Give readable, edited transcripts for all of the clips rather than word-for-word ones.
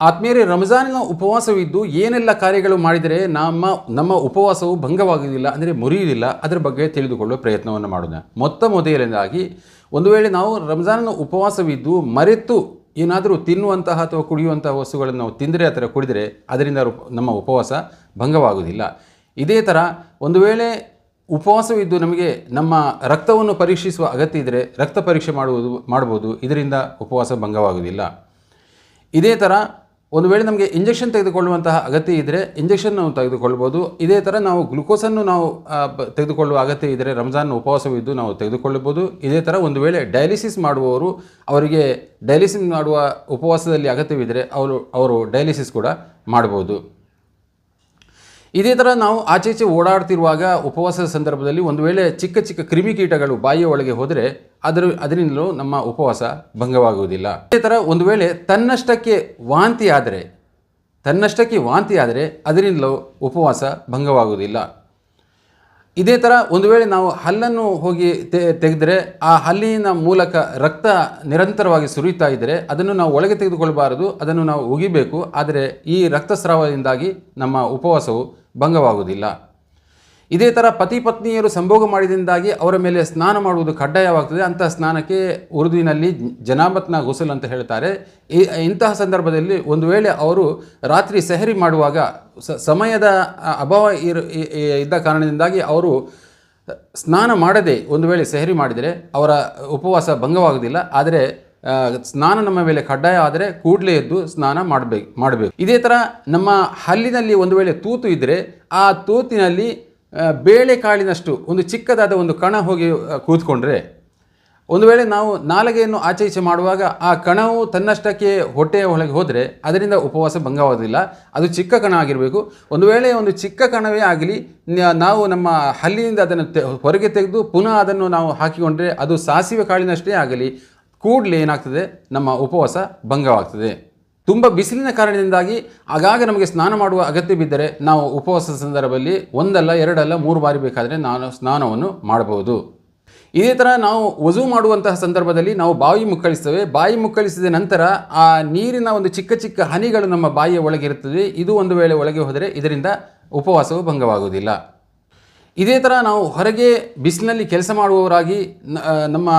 ಆತ್ಮೀಯರೇ, ರಂಜಾನಿನ ಉಪವಾಸವಿದ್ದು ಏನೆಲ್ಲ ಕಾರ್ಯಗಳು ಮಾಡಿದರೆ ನಮ್ಮ ಉಪವಾಸವು ಭಂಗವಾಗುವುದಿಲ್ಲ, ಅಂದರೆ ಮುರಿಯುವುದಿಲ್ಲ, ಅದರ ಬಗ್ಗೆ ತಿಳಿದುಕೊಳ್ಳುವ ಪ್ರಯತ್ನವನ್ನು ಮಾಡೋಣ. ಮೊದಲನೇದಾಗಿ, ಒಂದು ವೇಳೆ ನಾವು ರಂಜಾನಿನ ಉಪವಾಸವಿದ್ದು ಮರೆತು ಏನಾದರೂ ತಿನ್ನುವಂತಹ ಅಥವಾ ಕುಡಿಯುವಂತಹ ವಸ್ತುಗಳನ್ನು ನಾವು ತಿಂದರೆ ಅಥವಾ ಕುಡಿದರೆ ಅದರಿಂದ ನಮ್ಮ ಉಪವಾಸ ಭಂಗವಾಗುವುದಿಲ್ಲ. ಇದೇ ಥರ ಒಂದು ವೇಳೆ ಉಪವಾಸವಿದ್ದು ನಮಗೆ ನಮ್ಮ ರಕ್ತವನ್ನು ಪರೀಕ್ಷಿಸುವ ಅಗತ್ಯ ಇದ್ದರೆ ರಕ್ತ ಪರೀಕ್ಷೆ ಮಾಡ್ಬೋದು, ಇದರಿಂದ ಉಪವಾಸ ಭಂಗವಾಗುವುದಿಲ್ಲ. ಇದೇ ಥರ ಒಂದು ವೇಳೆ ನಮಗೆ ಇಂಜೆಕ್ಷನ್ ತೆಗೆದುಕೊಳ್ಳುವಂತಹ ಅಗತ್ಯ ಇದ್ದರೆ ಇಂಜೆಕ್ಷನ್ ನಾವು ತೆಗೆದುಕೊಳ್ಬೋದು. ಇದೇ ಥರ ನಾವು ಗ್ಲುಕೋಸನ್ನು ನಾವು ತೆಗೆದುಕೊಳ್ಳುವ ಅಗತ್ಯ ಇದ್ದರೆ ರಂಜಾನ್ ಉಪವಾಸವಿದ್ದು ನಾವು ತೆಗೆದುಕೊಳ್ಳಬಹುದು. ಇದೇ ಥರ ಒಂದು ವೇಳೆ ಡಯಾಲಿಸಿಸ್ ಮಾಡುವವರು ಅವರಿಗೆ ಡಯಾಲಿಸಿಸ್ ಮಾಡುವ ಉಪವಾಸದಲ್ಲಿ ಅಗತ್ಯವಿದ್ದರೆ ಅವರು ಡಯಾಲಿಸಿಸ್ ಕೂಡ ಮಾಡ್ಬೋದು. ಇದೇ ಥರ ನಾವು ಆಚೆ ಓಡಾಡ್ತಿರುವಾಗ ಉಪವಾಸದ ಸಂದರ್ಭದಲ್ಲಿ ಒಂದು ವೇಳೆ ಚಿಕ್ಕ ಚಿಕ್ಕ ಕ್ರಿಮಿಕೀಟಗಳು ಬಾಯಿಯ ಒಳಗೆ ಹೋದರೆ ಅದರಿಂದಲೂ ನಮ್ಮ ಉಪವಾಸ ಭಂಗವಾಗುವುದಿಲ್ಲ. ಇದೇ ಥರ ಒಂದು ವೇಳೆ ತನ್ನಷ್ಟಕ್ಕೆ ವಾಂತಿ ಆದರೆ ಅದರಿಂದಲೂ ಉಪವಾಸ ಭಂಗವಾಗುವುದಿಲ್ಲ. ಇದೇ ಥರ ಒಂದು ವೇಳೆ ನಾವು ಹಲ್ಲನ್ನು ಹೋಗಿ ತೆಗೆದರೆ ಆ ಹಲ್ಲಿನ ಮೂಲಕ ರಕ್ತ ನಿರಂತರವಾಗಿ ಸುರಿಯುತ್ತಾ ಇದ್ದರೆ ಅದನ್ನು ನಾವು ಒಳಗೆ ತೆಗೆದುಕೊಳ್ಳಬಾರದು, ಅದನ್ನು ನಾವು ಉಗಿಬೇಕು. ಆದರೆ ಈ ರಕ್ತಸ್ರಾವದಿಂದಾಗಿ ನಮ್ಮ ಉಪವಾಸವು ಭಂಗವಾಗುವುದಿಲ್ಲ. ಇದೇ ಥರ ಪತಿ ಪತ್ನಿಯರು ಸಂಭೋಗ ಮಾಡಿದಿಂದಾಗಿ ಅವರ ಮೇಲೆ ಸ್ನಾನ ಮಾಡುವುದು ಕಡ್ಡಾಯವಾಗ್ತದೆ. ಅಂತಹ ಸ್ನಾನಕ್ಕೆ ಉರ್ದುವಿನಲ್ಲಿ ಜನಾಬತ್ನ ಗುಸಲ್ ಅಂತ ಹೇಳ್ತಾರೆ. ಇಂತಹ ಸಂದರ್ಭದಲ್ಲಿ ಒಂದು ವೇಳೆ ಅವರು ರಾತ್ರಿ ಸೆಹರಿ ಮಾಡುವಾಗ ಸಮಯದ ಅಭಾವ ಇದ್ದ ಕಾರಣದಿಂದಾಗಿ ಅವರು ಸ್ನಾನ ಮಾಡದೆ ಒಂದು ವೇಳೆ ಸೆಹರಿ ಮಾಡಿದರೆ ಅವರ ಉಪವಾಸ ಭಂಗವಾಗುವುದಿಲ್ಲ. ಆದರೆ ಸ್ನಾನ ನಮ್ಮ ಮೇಲೆ ಕಡ್ಡಾಯ ಆದರೆ ಕೂಡಲೇ ಎದ್ದು ಸ್ನಾನ ಮಾಡಬೇಕು. ಇದೇ ಥರ ನಮ್ಮ ಹಲ್ಲಿನಲ್ಲಿ ಒಂದು ವೇಳೆ ತೂತು ಇದ್ದರೆ ಆ ತೂತಿನಲ್ಲಿ ಬೇಳೆಕಾಳಿನಷ್ಟು ಒಂದು ಚಿಕ್ಕದಾದ ಒಂದು ಕಣ ಹೋಗಿ ಕೂತ್ಕೊಂಡ್ರೆ, ಒಂದು ವೇಳೆ ನಾವು ನಾಲಿಗೆಯನ್ನು ಆಚೆ ಈಚೆ ಮಾಡುವಾಗ ಆ ಕಣವು ತನ್ನಷ್ಟಕ್ಕೆ ಹೊಟ್ಟೆಯ ಒಳಗೆ ಹೋದರೆ ಅದರಿಂದ ಉಪವಾಸ ಭಂಗವಾಗುವುದಿಲ್ಲ. ಅದು ಚಿಕ್ಕ ಕಣ ಆಗಿರಬೇಕು. ಒಂದು ವೇಳೆ ಒಂದು ಚಿಕ್ಕ ಕಣವೇ ಆಗಲಿ ನಾವು ನಮ್ಮ ಹಲ್ಲಿನಿಂದ ಅದನ್ನು ಹೊರಗೆ ತೆಗೆದು ಪುನಃ ಅದನ್ನು ನಾವು ಹಾಕಿಕೊಂಡ್ರೆ ಅದು ಸಾಸಿವೆ ಕಾಳಿನಷ್ಟೇ ಆಗಲಿ ಕೂಡಲೇ ಏನಾಗ್ತದೆ, ನಮ್ಮ ಉಪವಾಸ ಭಂಗವಾಗ್ತದೆ. ತುಂಬ ಬಿಸಿಲಿನ ಕಾರಣದಿಂದಾಗಿ ಆಗಾಗ ನಮಗೆ ಸ್ನಾನ ಮಾಡುವ ಅಗತ್ಯ ಬಿದ್ದರೆ ನಾವು ಉಪವಾಸದ ಸಂದರ್ಭದಲ್ಲಿ 1 ಅಲ್ಲ 2 ಅಲ್ಲ 3 ಬಾರಿ ಬೇಕಾದರೆ ನಾನು ಸ್ನಾನವನ್ನು ಮಾಡಬಹುದು. ಇದೇ ಥರ ನಾವು ವಜು ಮಾಡುವಂತಹ ಸಂದರ್ಭದಲ್ಲಿ ನಾವು ಬಾಯಿ ಮುಕ್ಕಳಿಸ್ತೇವೆ. ಬಾಯಿ ಮುಕ್ಕಳಿಸಿದ ನಂತರ ಆ ನೀರಿನ ಒಂದು ಚಿಕ್ಕ ಚಿಕ್ಕ ಹನಿಗಳು ನಮ್ಮ ಬಾಯಿಯ ಒಳಗೆ ಇರುತ್ತದೆ. ಇದು ಒಂದು ವೇಳೆ ಒಳಗೆ ಹೋದರೆ ಇದರಿಂದ ಉಪವಾಸವು ಭಂಗವಾಗುವುದಿಲ್ಲ. ಇದೇ ಥರ ನಾವು ಹೊರಗೆ ಬಿಸಿಲಿನಲ್ಲಿ ಕೆಲಸ ಮಾಡುವವರಾಗಿ ನಮ್ಮ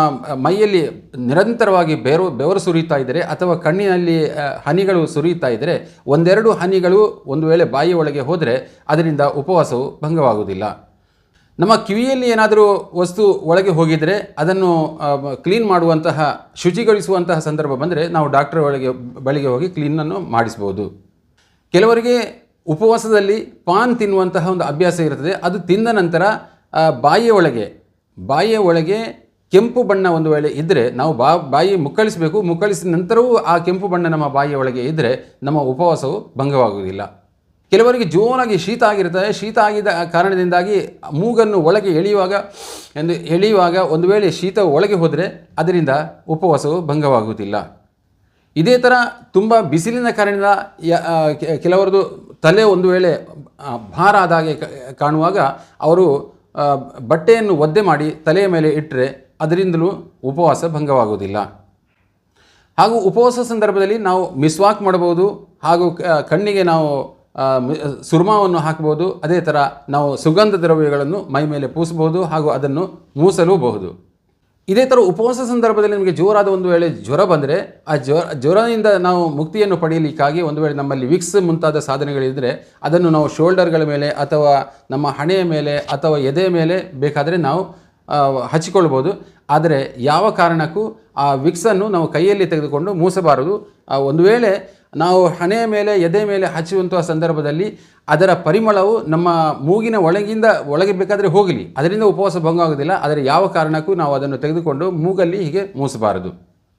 ಮೈಯಲ್ಲಿ ನಿರಂತರವಾಗಿ ಬೆವರು ಸುರಿಯುತ್ತಾ ಇದ್ದರೆ ಅಥವಾ ಕಣ್ಣಿನಲ್ಲಿ ಹನಿಗಳು ಸುರಿಯುತ್ತಾ ಇದ್ದರೆ 1-2 ಹನಿಗಳು ಒಂದು ವೇಳೆ ಬಾಯಿಯ ಒಳಗೆ ಹೋದರೆ ಅದರಿಂದ ಉಪವಾಸವು ಭಂಗವಾಗುವುದಿಲ್ಲ. ನಮ್ಮ ಕಿವಿಯಲ್ಲಿ ಏನಾದರೂ ವಸ್ತು ಒಳಗೆ ಹೋಗಿದರೆ ಅದನ್ನು ಕ್ಲೀನ್ ಮಾಡುವಂತಹ ಶುಚಿಗೊಳಿಸುವಂತಹ ಸಂದರ್ಭ ಬಂದರೆ ನಾವು ಡಾಕ್ಟರ್ ಬಳಿಗೆ ಹೋಗಿ ಕ್ಲೀನನ್ನು ಮಾಡಿಸ್ಬೋದು. ಕೆಲವರಿಗೆ ಉಪವಾಸದಲ್ಲಿ ಪಾನ್ ತಿನ್ನುವಂತಹ ಒಂದು ಅಭ್ಯಾಸ ಇರುತ್ತದೆ. ಅದು ತಿಂದ ನಂತರ ಬಾಯಿಯ ಒಳಗೆ ಕೆಂಪು ಬಣ್ಣ ಒಂದು ವೇಳೆ ಇದ್ದರೆ ನಾವು ಬಾಯಿ ಮುಕ್ಕಳಿಸಬೇಕು. ಮುಕ್ಕಳಿಸಿದ ನಂತರವೂ ಆ ಕೆಂಪು ಬಣ್ಣ ನಮ್ಮ ಬಾಯಿಯ ಒಳಗೆ ಇದ್ದರೆ ನಮ್ಮ ಉಪವಾಸವು ಭಂಗವಾಗುವುದಿಲ್ಲ. ಕೆಲವರಿಗೆ ಜೋರಾಗಿ ಶೀತ ಆಗಿರುತ್ತದೆ. ಶೀತ ಆಗಿದ್ದ ಕಾರಣದಿಂದಾಗಿ ಮೂಗನ್ನು ಒಳಗೆ ಎಳೆಯುವಾಗ ಒಂದು ವೇಳೆ ಶೀತ ಒಳಗೆ ಹೋದರೆ ಅದರಿಂದ ಉಪವಾಸವು ಭಂಗವಾಗುವುದಿಲ್ಲ. ಇದೇ ಥರ ತುಂಬ ಬಿಸಿಲಿನ ಕಾರಣದಿಂದ ಕೆಲವರದು ತಲೆ ಒಂದು ವೇಳೆ ಭಾರ ಆದಾಗೆ ಕಾಣುವಾಗ ಅವರು ಬಟ್ಟೆಯನ್ನು ಒದ್ದೆ ಮಾಡಿ ತಲೆಯ ಮೇಲೆ ಇಟ್ಟರೆ ಅದರಿಂದಲೂ ಉಪವಾಸ ಭಂಗವಾಗುವುದಿಲ್ಲ. ಹಾಗೂ ಉಪವಾಸ ಸಂದರ್ಭದಲ್ಲಿ ನಾವು ಮಿಸ್ವಾಕ್ ಮಾಡಬಹುದು. ಹಾಗೂ ಕಣ್ಣಿಗೆ ನಾವು ಸುರ್ಮಾವನ್ನು ಹಾಕಬಹುದು. ಅದೇ ಥರ ನಾವು ಸುಗಂಧ ದ್ರವ್ಯಗಳನ್ನು ಮೈ ಮೇಲೆ ಪೂಸಬಹುದು ಹಾಗೂ ಅದನ್ನು ಮೂಸಲೂಬಹುದು. ಇದೇ ಥರ ಉಪವಾಸ ಸಂದರ್ಭದಲ್ಲಿ ನಮಗೆ ಜೋರಾದ ಒಂದು ವೇಳೆ ಜ್ವರ ಬಂದರೆ ಆ ಜ್ವರದಿಂದ ನಾವು ಮುಕ್ತಿಯನ್ನು ಪಡೆಯಲಿಕ್ಕಾಗಿ ಒಂದು ವೇಳೆ ನಮ್ಮಲ್ಲಿ ವಿಕ್ಸ್ ಮುಂತಾದ ಸಾಧನಗಳಿದ್ದರೆ ಅದನ್ನು ನಾವು ಶೋಲ್ಡರ್ಗಳ ಮೇಲೆ ಅಥವಾ ನಮ್ಮ ಹಣೆಯ ಮೇಲೆ ಅಥವಾ ಎದೆಯ ಮೇಲೆ ಬೇಕಾದರೆ ನಾವು ಹಚ್ಚಿಕೊಳ್ಬೋದು. ಆದರೆ ಯಾವ ಕಾರಣಕ್ಕೂ ಆ ವಿಕ್ಸನ್ನು ನಾವು ಕೈಯಲ್ಲಿ ತೆಗೆದುಕೊಂಡು ಮೂಸಬಾರದು. ಒಂದು ವೇಳೆ ನಾವು ಹಣೆಯ ಮೇಲೆ ಎದೆ ಮೇಲೆ ಹಚ್ಚುವಂತಹ ಸಂದರ್ಭದಲ್ಲಿ ಅದರ ಪರಿಮಳವು ನಮ್ಮ ಮೂಗಿನ ಒಳಗೆ ಬೇಕಾದರೆ ಹೋಗಲಿ, ಅದರಿಂದ ಉಪವಾಸ ಭಂಗವಾಗುವುದಿಲ್ಲ. ಆದರೆ ಯಾವ ಕಾರಣಕ್ಕೂ ನಾವು ಅದನ್ನು ತೆಗೆದುಕೊಂಡು ಮೂಗಲ್ಲಿ ಹೀಗೆ ಮೂಸಬಾರದು.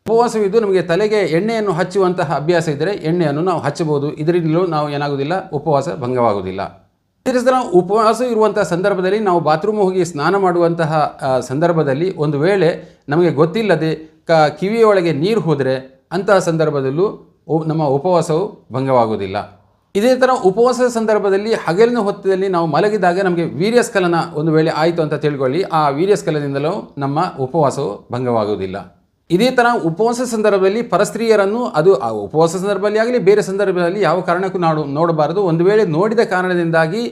ಉಪವಾಸವಿದ್ದು ನಮಗೆ ತಲೆಗೆ ಎಣ್ಣೆಯನ್ನು ಹಚ್ಚುವಂತಹ ಅಭ್ಯಾಸ ಇದ್ದರೆ ಎಣ್ಣೆಯನ್ನು ನಾವು ಹಚ್ಚಬಹುದು. ಇದರಿಂದಲೂ ನಾವು ಏನಾಗುವುದಿಲ್ಲ, ಉಪವಾಸ ಭಂಗವಾಗುವುದಿಲ್ಲ. ಇದೇ ಥರ ಉಪವಾಸ ಇರುವಂತಹ ಸಂದರ್ಭದಲ್ಲಿ ನಾವು ಬಾತ್ರೂಮ್ ಹೋಗಿ ಸ್ನಾನ ಮಾಡುವಂತಹ ಸಂದರ್ಭದಲ್ಲಿ ಒಂದು ವೇಳೆ ನಮಗೆ ಗೊತ್ತಿಲ್ಲದೆ ಕಿವಿಯೊಳಗೆ ನೀರು ಹೋದರೆ ಅಂತಹ ಸಂದರ್ಭದಲ್ಲೂ ನಮ್ಮ ಉಪವಾಸವು ಭಂಗವಾಗುವುದಿಲ್ಲ. ಇದೇ ಥರ ಉಪವಾಸದ ಸಂದರ್ಭದಲ್ಲಿ ಹಗಲಿನ ಹೊತ್ತದಲ್ಲಿ ನಾವು ಮಲಗಿದಾಗ ನಮಗೆ ವೀರ್ಯಸ್ಖಲನ ಒಂದು ವೇಳೆ ಆಯಿತು ಅಂತ ತಿಳ್ಕೊಳ್ಳಿ, ಆ ವೀರ್ಯಸ್ಖಲನದಿಂದಲೂ ನಮ್ಮ ಉಪವಾಸವು ಭಂಗವಾಗುವುದಿಲ್ಲ. ಇದೇ ಥರ ಉಪವಾಸ ಸಂದರ್ಭದಲ್ಲಿ ಪರಸ್ತ್ರೀಯರನ್ನು ಅದು ಆ ಉಪವಾಸ ಸಂದರ್ಭದಲ್ಲಿ ಆಗಲಿ ಬೇರೆ ಸಂದರ್ಭದಲ್ಲಿ ಯಾವ ಕಾರಣಕ್ಕೂ ನೋಡಬಾರದು. ಒಂದು ವೇಳೆ ನೋಡಿದ ಕಾರಣದಿಂದಾಗಿ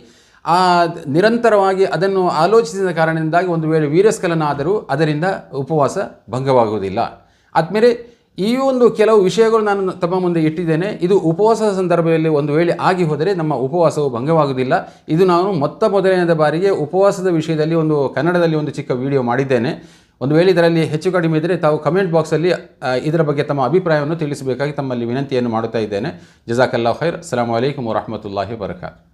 ನಿರಂತರವಾಗಿ ಅದನ್ನು ಆಲೋಚಿಸಿದ ಕಾರಣದಿಂದಾಗಿ ಒಂದು ವೇಳೆ ವೀರ್ಯಸ್ಖಲನ ಆದರೂ ಅದರಿಂದ ಉಪವಾಸ ಭಂಗವಾಗುವುದಿಲ್ಲ. ಆದಮೇಲೆ ಈ ಒಂದು ಕೆಲವು ವಿಷಯಗಳು ನಾನು ತಮ್ಮ ಮುಂದೆ ಇಟ್ಟಿದ್ದೇನೆ. ಇದು ಉಪವಾಸದ ಸಂದರ್ಭದಲ್ಲಿ ಒಂದು ವೇಳೆ ಆಗಿ ಹೋದರೆ ನಮ್ಮ ಉಪವಾಸವು ಭಂಗವಾಗುವುದಿಲ್ಲ. ಇದು ನಾನು ಮೊದಲನೆಯದ ಬಾರಿಗೆ ಉಪವಾಸದ ವಿಷಯದಲ್ಲಿ ಕನ್ನಡದಲ್ಲಿ ಒಂದು ಚಿಕ್ಕ ವಿಡಿಯೋ ಮಾಡಿದ್ದೇನೆ. ಒಂದು ವೇಳೆ ಇದರಲ್ಲಿ ಹೆಚ್ಚು ಕಡಿಮೆ ಇದ್ದರೆ ತಾವು ಕಮೆಂಟ್ ಬಾಕ್ಸಲ್ಲಿ ಇದರ ಬಗ್ಗೆ ತಮ್ಮ ಅಭಿಪ್ರಾಯವನ್ನು ತಿಳಿಸಬೇಕಾಗಿ ತಮ್ಮಲ್ಲಿ ವಿನಂತಿಯನ್ನು ಮಾಡುತ್ತಾ ಇದ್ದೇನೆ. ಜಜಾಕಲ್ಲಾಹು ಖೈರ್. ಅಸ್ಸಲಾಮು ಅಲೈಕುಂ ವರಹಮತುಲ್ಲಾಹಿ ವಬರಕಾತುಹು.